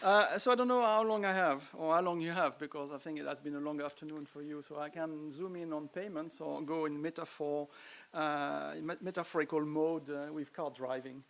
So I don't know how long I have, or how long you have, because I think it has been a long afternoon for you. So I can zoom in on payments or go in metaphorical mode with car driving.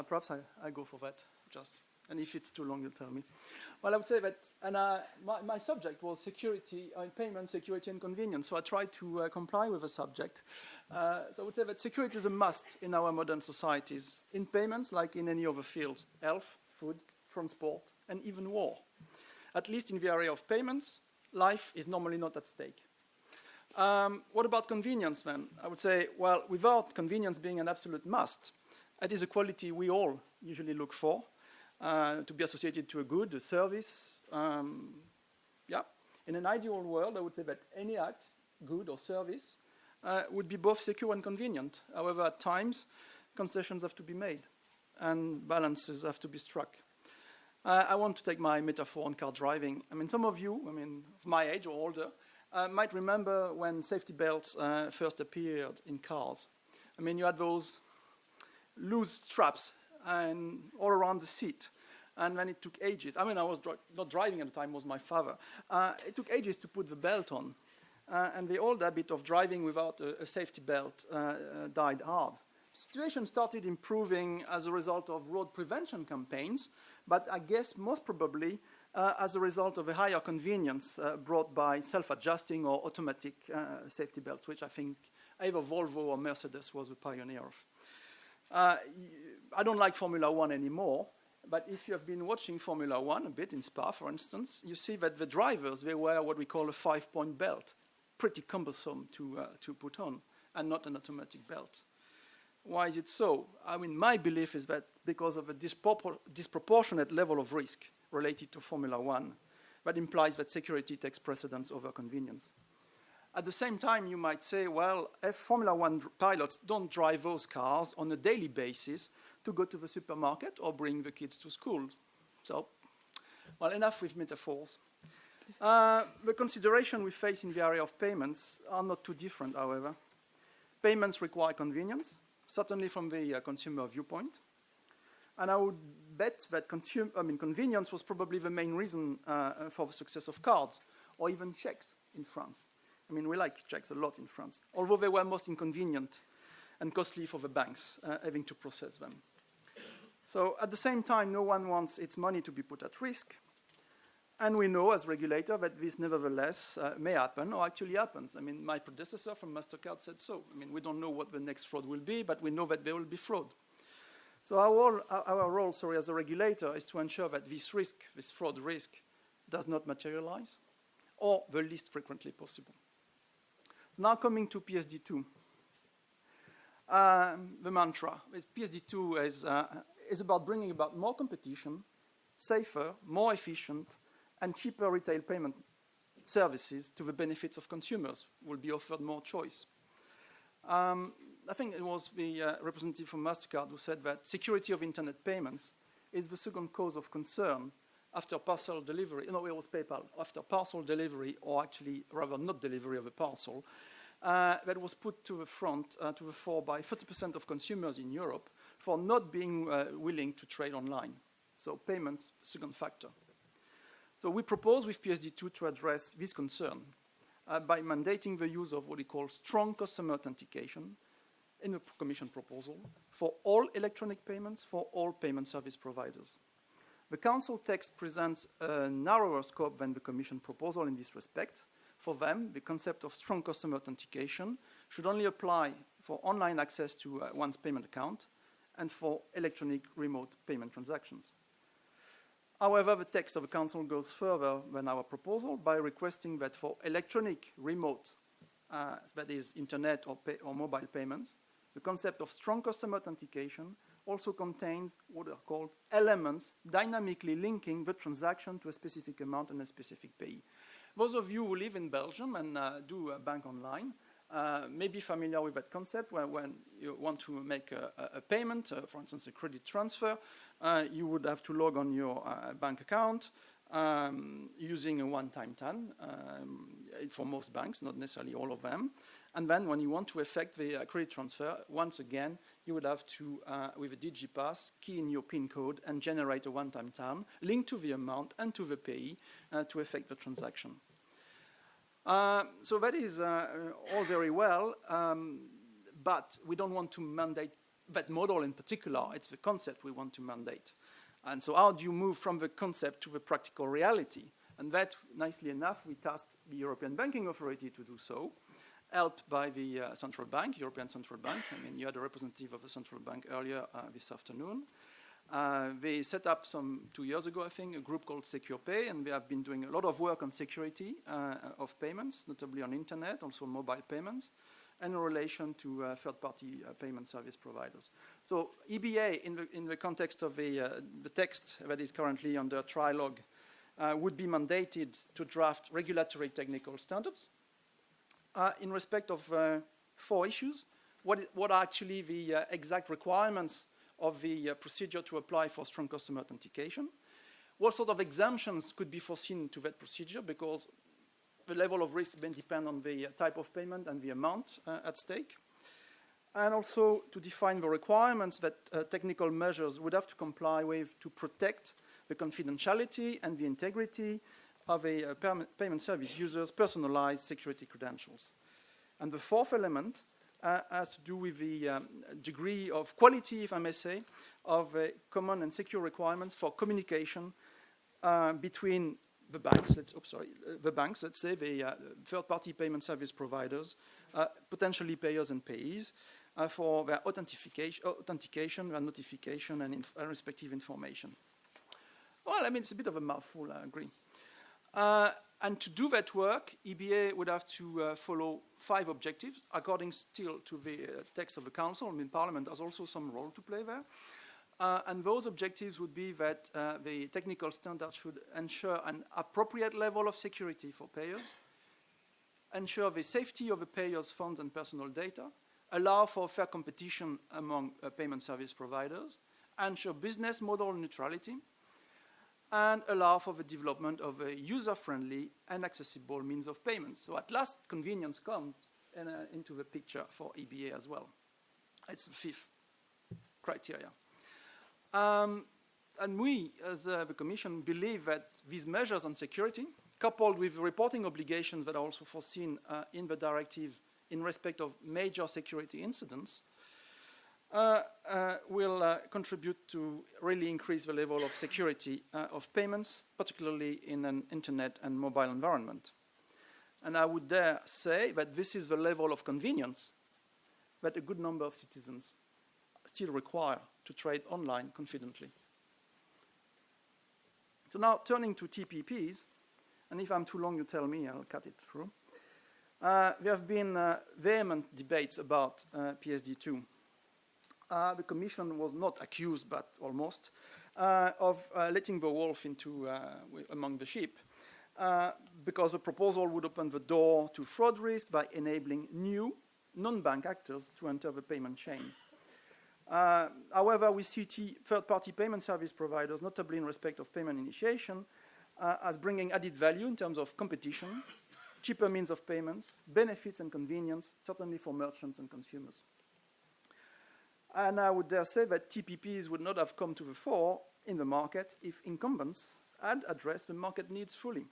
Perhaps I go for that, just. And if it's too long, you'll tell me. Well, I would say that, and my subject was security, payment, security, and convenience. So I tried to comply with the subject. So I would say that security is a must in our modern societies, in payments like in any other fields, health, food, transport, and even war. At least in the area of payments, life is normally not at stake. What about convenience then? I would say, well, without convenience being an absolute must, it is a quality we all usually look for, to be associated to a good, a service. Yeah. In an ideal world, I would say that any act, good or service, would be both secure and convenient. However, at times, concessions have to be made and balances have to be struck. I want to take my metaphor on car driving. I mean, some of you, of my age or older, might remember when safety belts first appeared in cars. I mean, you had those loose straps and all around the seat. And then it took ages. I mean, I was not driving at the time, it was my father. It took ages to put the belt on. And the old habit of driving without a safety belt died hard. The situation started improving as a result of road prevention campaigns, but I guess most probably as a result of a higher convenience brought by self-adjusting or automatic safety belts, which I think either Volvo or Mercedes was a pioneer of. I don't like Formula One anymore, but if you have been watching Formula One a bit in Spa, for instance, you see that the drivers, they wear what we call a 5-point belt, pretty cumbersome to put on, and not an automatic belt. Why is it so? I mean, my belief is that because of a disproportionate level of risk related to Formula One, that implies that security takes precedence over convenience. At the same time, you might say, well, if Formula One pilots don't drive those cars on a daily basis to go to the supermarket or bring the kids to school. So, well, enough with metaphors. The consideration we face in the area of payments are not too different, however. Payments require convenience, certainly from the consumer viewpoint. And I would bet that convenience was probably the main reason for the success of cards, or even checks in France. I mean, we like checks a lot in France, although they were most inconvenient and costly for the banks having to process them. So at the same time, no one wants its money to be put at risk. And we know as regulator that this nevertheless may happen or actually happens. I mean, my predecessor from MasterCard said so. I mean, we don't know what the next fraud will be, but we know that there will be fraud. So our role, as a regulator is to ensure that this risk, this fraud risk, does not materialize, or the least frequently possible. So now coming to PSD2. The mantra is PSD2 is about bringing about more competition, safer, more efficient, and cheaper retail payment services to the benefits of consumers, will be offered more choice. I think it was the representative from MasterCard who said that security of internet payments is the second cause of concern after parcel delivery. No, it was PayPal. After parcel delivery, or actually rather not delivery of a parcel, that was put to the front, to the fore by 30% of consumers in Europe for not being willing to trade online. So payments, second factor. So we propose with PSD2 to address this concern by mandating the use of what we call strong customer authentication in the Commission proposal for all electronic payments for all payment service providers. The Council text presents a narrower scope than the Commission proposal in this respect. For them, the concept of strong customer authentication should only apply for online access to one's payment account and for electronic remote payment transactions. However, the text of the Council goes further than our proposal by requesting that for electronic remote, that is internet or mobile payments, the concept of strong customer authentication also contains what are called elements dynamically linking the transaction to a specific amount and a specific payee. Those of you who live in Belgium and do bank online may be familiar with that concept when you want to make a payment, for instance, a credit transfer, you would have to log on your bank account using a one-time TAN for most banks, not necessarily all of them. And then when you want to effect the credit transfer, once again, you would have to, with a DigiPass, key in your PIN code and generate a one-time TAN linked to the amount and to the payee to effect the transaction. So that is all very well, but we don't want to mandate that model in particular. It's the concept we want to mandate. And so how do you move from the concept to the practical reality? And that, nicely enough, we tasked the European Banking Authority to do so, helped by the central bank, European Central Bank. I mean, you had a representative of the central bank earlier this afternoon. They set up 2 years ago, I think, a group called SecurePay, and they have been doing a lot of work on security of payments, notably on internet, also mobile payments, and in relation to third-party payment service providers. So EBA, in the context of the text that is currently under trilogue, would be mandated to draft regulatory technical standards in respect of 4 issues. What are actually the exact requirements of the procedure to apply for strong customer authentication? What sort of exemptions could be foreseen to that procedure, because the level of risk may depend on the type of payment and the amount at stake. And also to define the requirements that technical measures would have to comply with to protect the confidentiality and the integrity of a payment service user's personalized security credentials. And the 4th element has to do with the degree of quality, if I may say, of common and secure requirements for communication between the banks, let's say, the third-party payment service providers, potentially payers and payees, for their authentication, their notification, and respective information. Well, I mean, it's a bit of a mouthful, I agree. And to do that work, EBA would have to follow 5 objectives, according still to the text of the Council. I mean, Parliament has also some role to play there. And those objectives would be that the technical standard should ensure an appropriate level of security for payers, ensure the safety of the payer's funds and personal data, allow for fair competition among payment service providers, ensure business model neutrality, and allow for the development of a user-friendly and accessible means of payment. So at last, convenience comes into the picture for EBA as well. It's the 5th criteria. And we, as the Commission, believe that these measures on security, coupled with reporting obligations that are also foreseen in the directive in respect of major security incidents, will contribute to really increase the level of security of payments, particularly in an internet and mobile environment. And I would dare say that this is the level of convenience that a good number of citizens still require to trade online confidently. So now turning to TPPs, and if I'm too long, you tell me, I'll cut it through. There have been vehement debates about PSD2. The Commission was not accused, but almost, of letting the wolf into among the sheep, because the proposal would open the door to fraud risk by enabling new non-bank actors to enter the payment chain. However, we see third-party payment service providers, notably in respect of payment initiation, as bringing added value in terms of competition, cheaper means of payments, benefits and convenience, certainly for merchants and consumers. And I would dare say that TPPs would not have come to the fore in the market if incumbents had addressed the market needs fully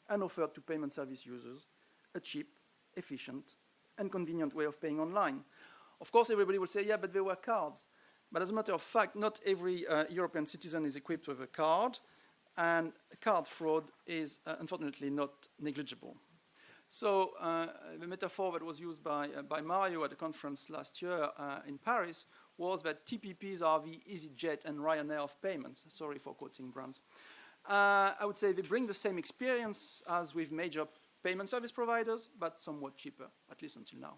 and offered to payment service users a cheap, efficient, and convenient way of paying online. Of course, everybody will say, yeah, but there were cards. But as a matter of fact, not every European citizen is equipped with a card, and card fraud is unfortunately not negligible. So the metaphor that was used by Mario at a conference last year in Paris was that TPPs are the EasyJet and Ryanair of payments. Sorry for quoting brands. I would say they bring the same experience as with major payment service providers, but somewhat cheaper, at least until now.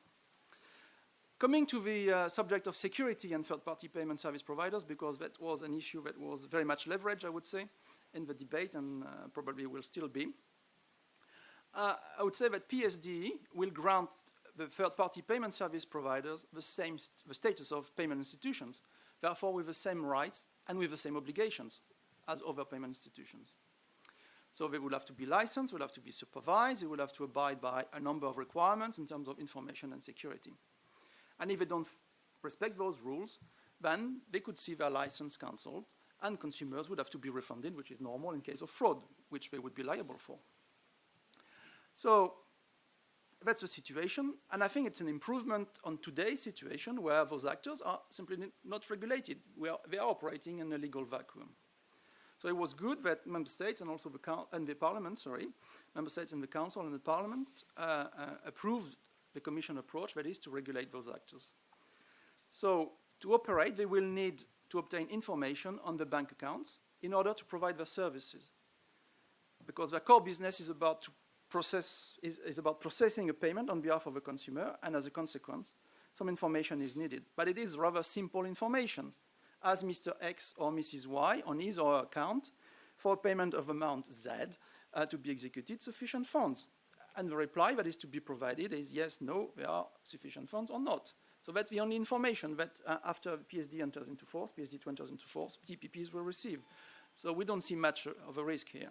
Coming to the subject of security and third-party payment service providers, because that was an issue that was very much leveraged, I would say, in the debate, and probably will still be. I would say that PSD will grant the third-party payment service providers the status of payment institutions, therefore with the same rights and with the same obligations as other payment institutions. So they will have to be licensed, will have to be supervised, they will have to abide by a number of requirements in terms of information and security. And if they don't respect those rules, then they could see their license cancelled, and consumers would have to be refunded, which is normal in case of fraud, which they would be liable for. So that's the situation, and I think it's an improvement on today's situation where those actors are simply not regulated. They are operating in a legal vacuum. So it was good that member states and also the parliament, member states and the council and the parliament approved the commission approach, that is to regulate those actors. So to operate, they will need to obtain information on the bank accounts in order to provide their services, because their core business is about processing a payment on behalf of a consumer, and as a consequence, some information is needed. But it is rather simple information. As Mr. X or Mrs. Y on his or her account for payment of amount Z to be executed sufficient funds? And the reply that is to be provided is yes, no, there are sufficient funds or not. So that's the only information that after PSD enters into force, PSD2 enters into force, TPPs will receive. So we don't see much of a risk here.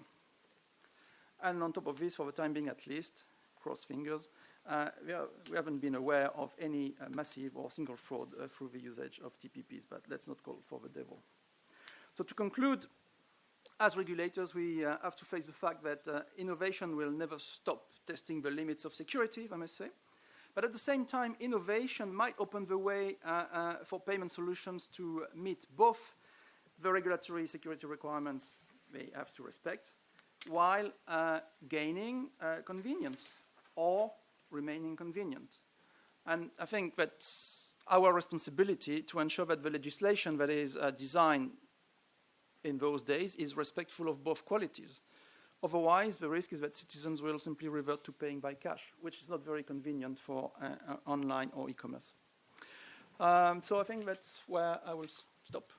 And on top of this, for the time being at least, cross fingers, we haven't been aware of any massive or single fraud through the usage of TPPs, but let's not call for the devil. So to conclude, as regulators, we have to face the fact that innovation will never stop testing the limits of security, if I may say. But at the same time, innovation might open the way for payment solutions to meet both the regulatory security requirements they have to respect, while gaining convenience or remaining convenient. And I think that's our responsibility to ensure that the legislation that is designed in those days is respectful of both qualities. Otherwise, the risk is that citizens will simply revert to paying by cash, which is not very convenient for online or e-commerce. So I think that's where I will stop.